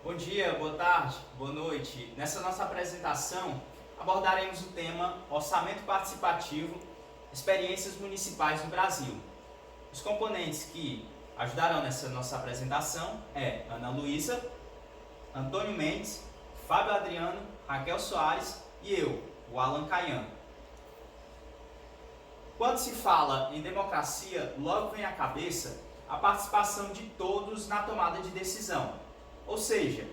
Bom dia, boa tarde, boa noite. Nessa nossa apresentação, abordaremos o tema Orçamento Participativo, Experiências Municipais no Brasil. Os componentes que ajudarão nessa nossa apresentação é Ana Luísa, Antônio Mendes, Fábio Adriano, Raquel Soares e eu, o Alan Caian. Quando se fala em democracia, logo vem à cabeça a participação de todos na tomada de decisão. Ou seja,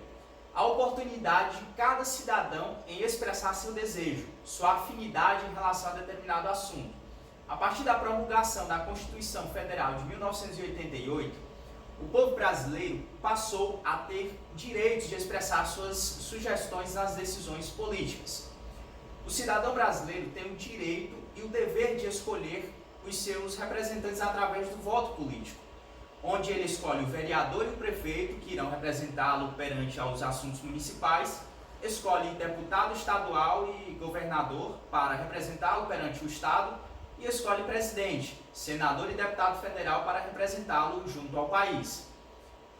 a oportunidade de cada cidadão em expressar seu desejo, sua afinidade em relação a determinado assunto. A partir da promulgação da Constituição Federal de 1988, o povo brasileiro passou a ter direitos de expressar suas sugestões nas decisões políticas. O cidadão brasileiro tem o direito e o dever de escolher os seus representantes através do voto político, onde ele escolhe o vereador e o prefeito, que irão representá-lo perante aos assuntos municipais, escolhe deputado estadual e governador para representá-lo perante o Estado e escolhe presidente, senador e deputado federal para representá-lo junto ao país.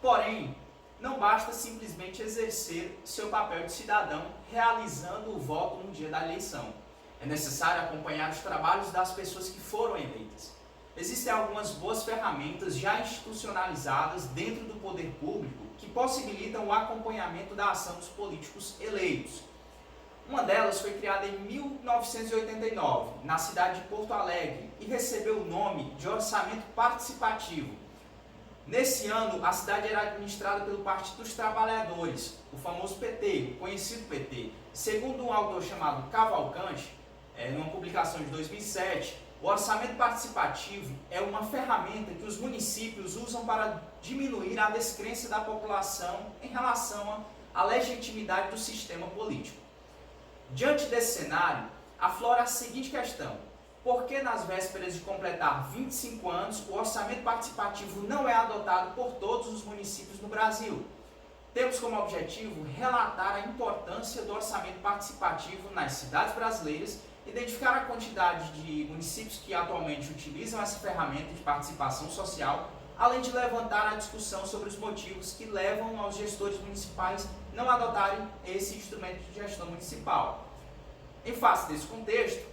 Porém, não basta simplesmente exercer seu papel de cidadão realizando o voto no dia da eleição. É necessário acompanhar os trabalhos das pessoas que foram eleitas. Existem algumas boas ferramentas já institucionalizadas dentro do poder público que possibilitam o acompanhamento da ação dos políticos eleitos. Uma delas foi criada em 1989, na cidade de Porto Alegre, e recebeu o nome de Orçamento Participativo. Nesse ano, a cidade era administrada pelo Partido dos Trabalhadores, o famoso PT, o conhecido PT. Segundo um autor chamado Cavalcante, numa publicação de 2007, o orçamento participativo é uma ferramenta que os municípios usam para diminuir a descrença da população em relação à legitimidade do sistema político. Diante desse cenário, aflora a seguinte questão: por que nas vésperas de completar 25 anos o orçamento participativo não é adotado por todos os municípios no Brasil? Temos como objetivo relatar a importância do orçamento participativo nas cidades brasileiras, identificar a quantidade de municípios que atualmente utilizam essa ferramenta de participação social, além de levantar a discussão sobre os motivos que levam aos gestores municipais não adotarem esse instrumento de gestão municipal. Em face desse contexto,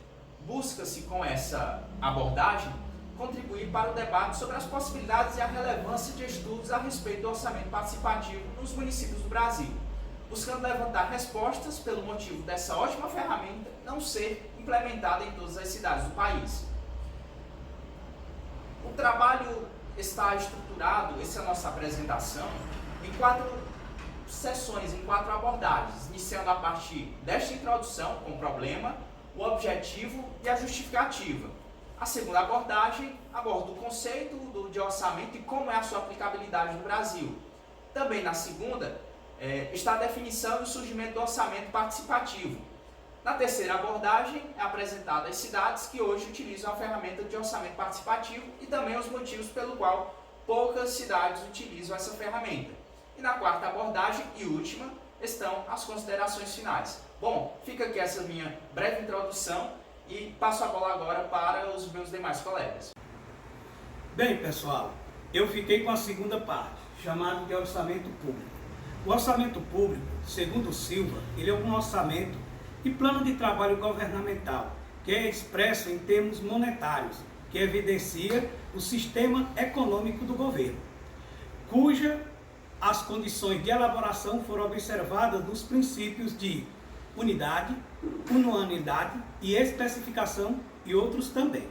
busca-se com essa abordagem contribuir para o debate sobre as possibilidades e a relevância de estudos a respeito do orçamento participativo nos municípios do Brasil, buscando levantar respostas pelo motivo dessa ótima ferramenta não ser implementada em todas as cidades do país. O trabalho está estruturado, essa é a nossa apresentação, em 4 sessões, em 4 abordagens, iniciando a partir desta introdução com o problema, o objetivo e a justificativa. A segunda abordagem aborda o conceito de orçamento e como é a sua aplicabilidade no Brasil. Também na segunda está a definição e o surgimento do orçamento participativo. Na terceira abordagem é apresentada as cidades que hoje utilizam a ferramenta de orçamento participativo e também os motivos pelo qual poucas cidades utilizam essa ferramenta. E na quarta abordagem e última estão as considerações finais. Bom, fica aqui essa minha breve introdução e passo a bola agora para os meus demais colegas. Bem, pessoal, eu fiquei com a segunda parte, chamada de orçamento público. O orçamento público, segundo Silva, ele é um orçamento e plano de trabalho governamental, que é expresso em termos monetários, que evidencia o sistema econômico do governo, cuja as condições de elaboração foram observadas nos princípios de unidade, anualidade e especificação e outros também.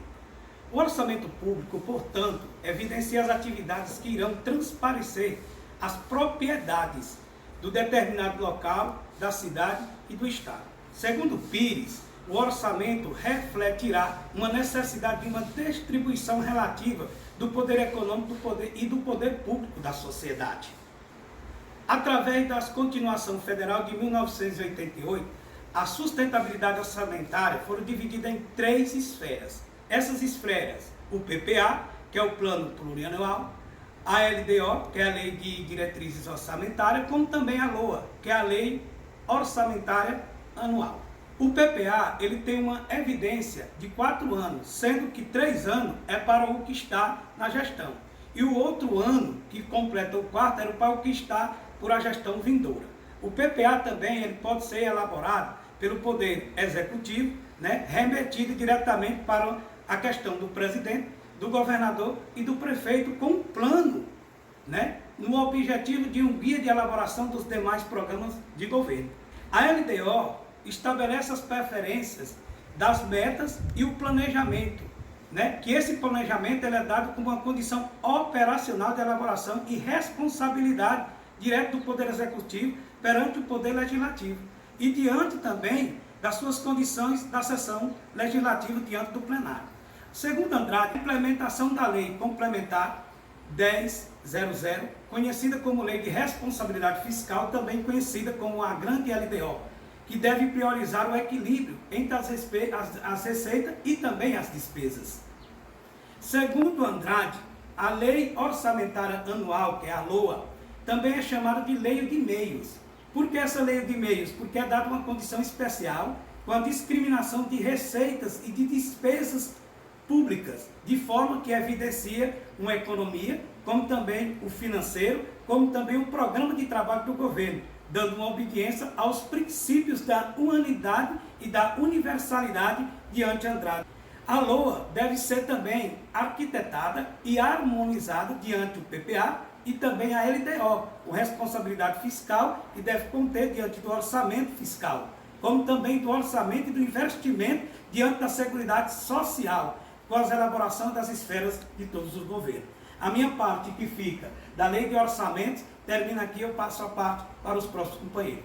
O orçamento público, portanto, evidencia as atividades que irão transparecer as propriedades do determinado local, da cidade e do estado. Segundo Pires, o orçamento refletirá uma necessidade de uma distribuição relativa do poder econômico e do poder público da sociedade. Através da Constituição Federal de 1988, a sustentabilidade orçamentária foram dividida em 3 esferas. Essas esferas, o PPA, que é o Plano Plurianual, a LDO, que é a Lei de Diretrizes Orçamentárias, como também a LOA, que é a Lei Orçamentária Anual. O PPA ele tem uma evidência de 4 anos, sendo que 3 anos é para o que está na gestão. E o outro ano, que completa o 4º, era para o que está por a gestão vindoura. O PPA também ele pode ser elaborado pelo Poder Executivo, né, remetido diretamente para a questão do presidente, do governador e do prefeito com um plano, né, no objetivo de um guia de elaboração dos demais programas de governo. A LDO estabelece as preferências das metas e o planejamento, né, que esse planejamento ele é dado como uma condição operacional de elaboração e responsabilidade direta do Poder Executivo perante o Poder Legislativo e diante também das suas condições da sessão legislativa diante do plenário. Segundo Andrade, a implementação da Lei Complementar 10.00, conhecida como Lei de Responsabilidade Fiscal, também conhecida como a Grande LDO, que deve priorizar o equilíbrio entre as receitas e também as despesas. Segundo Andrade, a Lei Orçamentária Anual, que é a LOA, também é chamada de Lei de Meios. Por que essa Lei de Meios? Porque é dada uma condição especial com a discriminação de receitas e de despesas públicas, de forma que evidencia uma economia, como também o financeiro, como também o programa de trabalho do governo, dando uma obediência aos princípios da humanidade e da universalidade diante Andrade. A LOA deve ser também arquitetada e harmonizada diante do PPA e também a LDO, o Responsabilidade Fiscal, que deve conter diante do orçamento fiscal, como também do orçamento e do investimento diante da Seguridade Social, com as elaborações das esferas de todos os governos. A minha parte que fica da Lei de Orçamentos termina aqui, eu passo a parte para os próximos companheiros.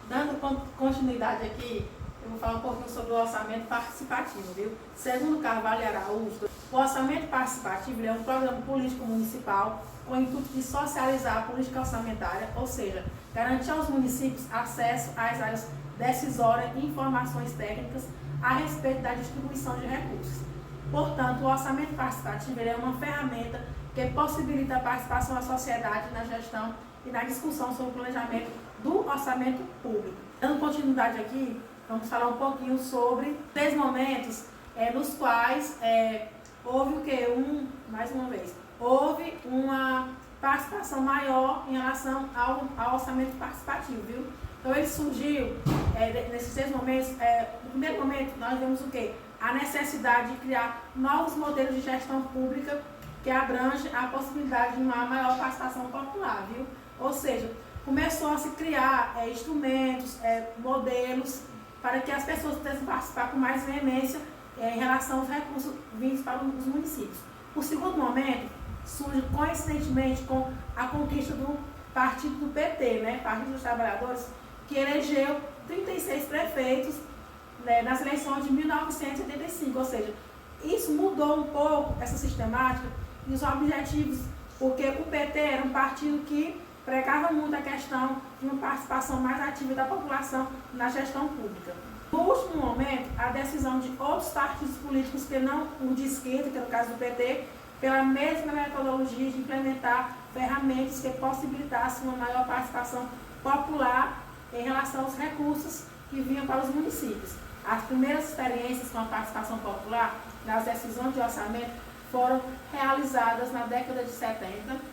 Dando continuidade aqui, eu vou falar um pouquinho sobre o orçamento participativo, viu? Segundo Carvalho Araújo, o orçamento participativo é um programa político municipal com o intuito de socializar a política orçamentária, ou seja, garantir aos municípios acesso às áreas decisórias e informações técnicas a respeito da distribuição de recursos. Portanto, o orçamento participativo é uma ferramenta que possibilita a participação da sociedade na gestão e na discussão sobre o planejamento do orçamento público. Dando continuidade aqui, vamos falar um pouquinho sobre 3 momentos nos quais houve o quê? Houve uma participação maior em relação ao orçamento participativo, viu? Então ele surgiu nesses 3 momentos. No primeiro momento nós vemos o quê? A necessidade de criar novos modelos de gestão pública que abrange a possibilidade de uma maior participação popular, viu? Ou seja, começou a se criar instrumentos, modelos, para que as pessoas pudessem participar com mais veemência em relação aos recursos vindos para os municípios. O segundo momento surge coincidentemente com a conquista do partido do PT, né, Partido dos Trabalhadores, que elegeu 36 prefeitos, né, nas eleições de 1985, ou seja, isso mudou um pouco essa sistemática e os objetivos, porque o PT era um partido que pregava muito a questão de uma participação mais ativa da população na gestão pública. No último momento, a decisão de outros partidos políticos, que não o de esquerda, que é o caso do PT, pela mesma metodologia de implementar ferramentas que possibilitassem uma maior participação popular em relação aos recursos que vinham para os municípios. As primeiras experiências com a participação popular nas decisões de orçamento foram realizadas na década de 70.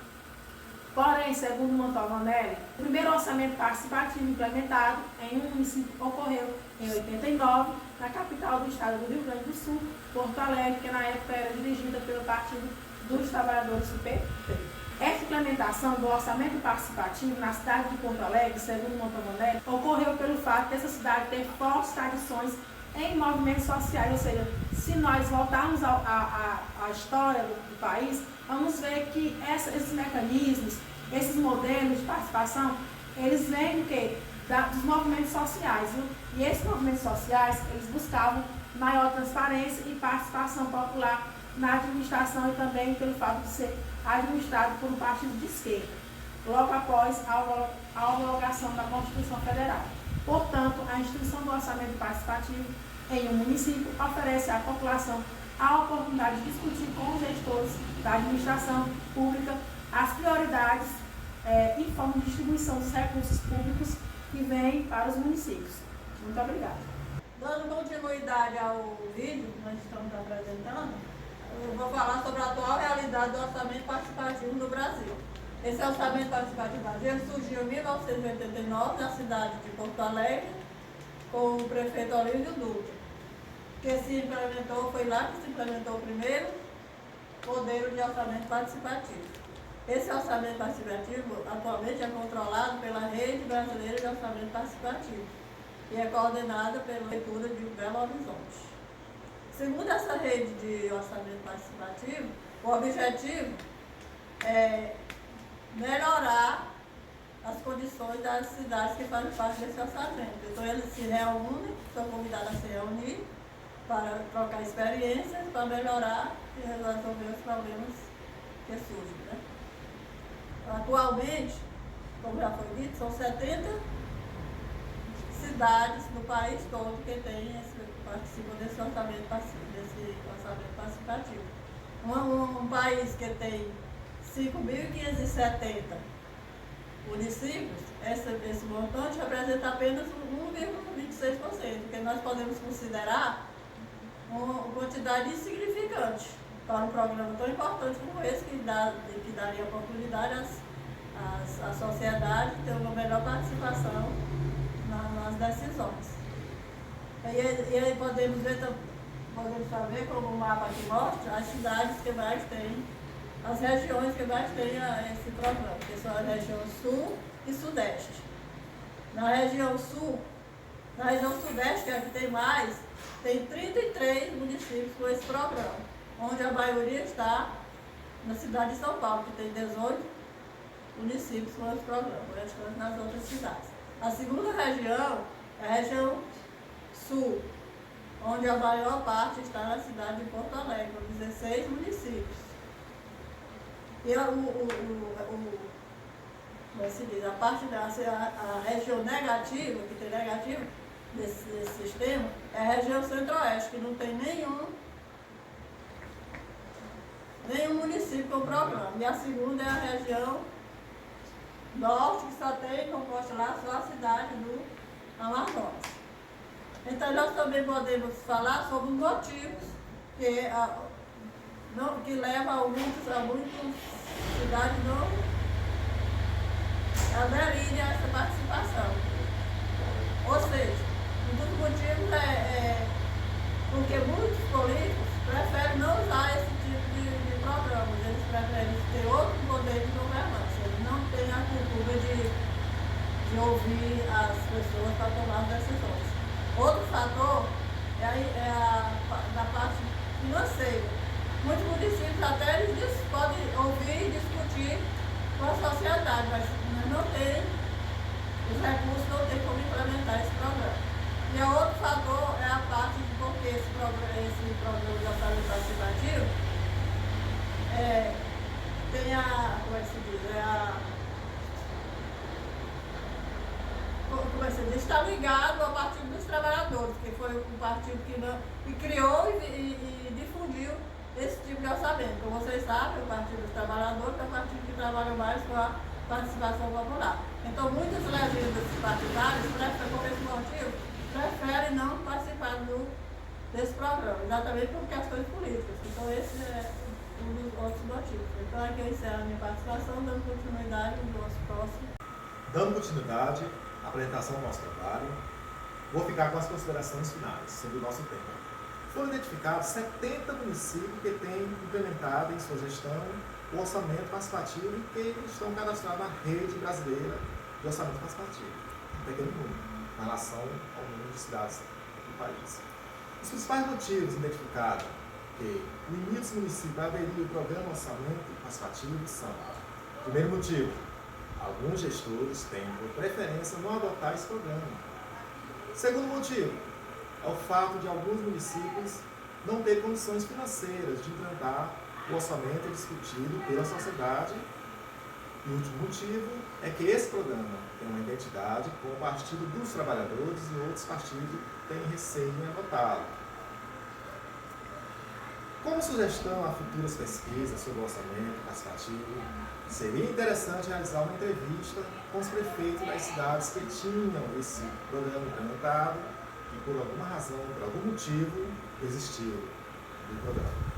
Porém, segundo Mantovani, o primeiro orçamento participativo implementado em um município ocorreu em 89, na capital do estado do Rio Grande do Sul, Porto Alegre, que na época era dirigida pelo Partido dos Trabalhadores do PT. Essa implementação do orçamento participativo na cidade de Porto Alegre, segundo Mantovani, ocorreu pelo fato dessa cidade ter fortes tradições em movimentos sociais, ou seja, se nós voltarmos à história do país, vamos ver que esses mecanismos, esses modelos de participação, eles vêm do quê? Dos movimentos sociais, viu? E esses movimentos sociais, eles buscavam maior transparência e participação popular na administração e também pelo fato de ser administrado por um partido de esquerda, logo após a homologação da Constituição Federal. Portanto, a instituição do orçamento participativo em um município oferece à população a oportunidade de discutir com os gestores da administração pública as prioridades em forma de distribuição dos recursos públicos que vêm para os municípios. Muito obrigada. Dando continuidade ao vídeo que nós estamos apresentando, eu vou falar sobre a atual realidade do orçamento participativo no Brasil. Esse orçamento participativo ele surgiu em 1989 na cidade de Porto Alegre, com o prefeito Olívio Dutra, que se implementou, foi lá que se implementou o primeiro modelo de orçamento participativo. Esse orçamento participativo atualmente é controlado pela Rede Brasileira de Orçamento Participativo e é coordenada pela Prefeitura de Belo Horizonte. Segundo essa rede de orçamento participativo, o objetivo é melhorar as condições das cidades que fazem parte desse orçamento. Então eles se reúnem, são convidados a se reunir para trocar experiências, para melhorar e resolver os problemas que surgem, né? Atualmente, como já foi dito, são 70 cidades do país todo que participam desse orçamento participativo. Um país que tem 5.570 municípios, esse montante representa apenas 1,26%, porque nós podemos considerar uma quantidade insignificante para um programa tão importante como esse, que daria oportunidade à sociedade ter uma melhor participação nas decisões. E aí podemos saber, como o mapa aqui mostra, as cidades que mais têm, as regiões que mais têm esse programa, que são a região sul e sudeste. Na região sul, na região sudeste, que é a que tem mais, tem 33 municípios com esse programa, onde a maioria está na cidade de São Paulo, que tem 18 municípios com esse programa, o restante nas outras cidades. A segunda região é a região sul, onde a maior parte está na cidade de Porto Alegre, com 16 municípios. E como se diz, a região negativa, que tem negativo desse sistema, é a região centro-oeste, que não tem nenhum município com programa. E a segunda é a região norte, que só tem composto lá só a cidade do Amazonas. Então nós também podemos falar sobre os motivos que levam a muitas cidades a aderirem a essa participação. Ou seja, um dos motivos é porque muitos políticos preferem não usar esse tipo de programas, eles preferem ter outro poder de governança, eles não têm a cultura de ouvir as pessoas para tomar decisões. Outro fator é da parte financeira. Muitos municípios até eles podem ouvir e discutir com a sociedade, mas não tem, os recursos não tem como implementar esse programa. E o outro fator é a parte de porque esse programa de orçamento participativo tem como é que se diz? Está ligado ao Partido dos Trabalhadores, que foi o partido que criou e difundiu esse tipo de orçamento. Como vocês sabem, o Partido dos Trabalhadores é o partido que trabalha mais com a participação popular. Então, muitas legendas partidárias, por esse motivo, preferem não participar desse programa, exatamente por questões políticas. Então, esse é um dos outros motivos. Então, aqui eu encerro a minha participação, dando continuidade no nosso próximo. Dando continuidade à apresentação do nosso trabalho, vou ficar com as considerações finais sobre o nosso tema. Foram identificados 70 municípios que têm implementado em sua gestão o orçamento participativo e que estão cadastrados na Rede Brasileira de Orçamento Participativo, um pequeno número, em relação ao número de cidades do país. Os principais motivos identificados que limites municípios a aderir ao programa Orçamento Participativo são: primeiro motivo, alguns gestores têm por preferência não adotar esse programa. Segundo motivo, é o fato de alguns municípios não terem condições financeiras de implantar o orçamento discutido pela sociedade. E o último motivo é que esse programa tem uma identidade com o Partido dos Trabalhadores e outros partidos têm receio em adotá-lo. Como sugestão a futuras pesquisas sobre o orçamento participativo, seria interessante realizar uma entrevista com os prefeitos das cidades que tinham esse programa implementado e por alguma razão, por algum motivo, desistiu do programa.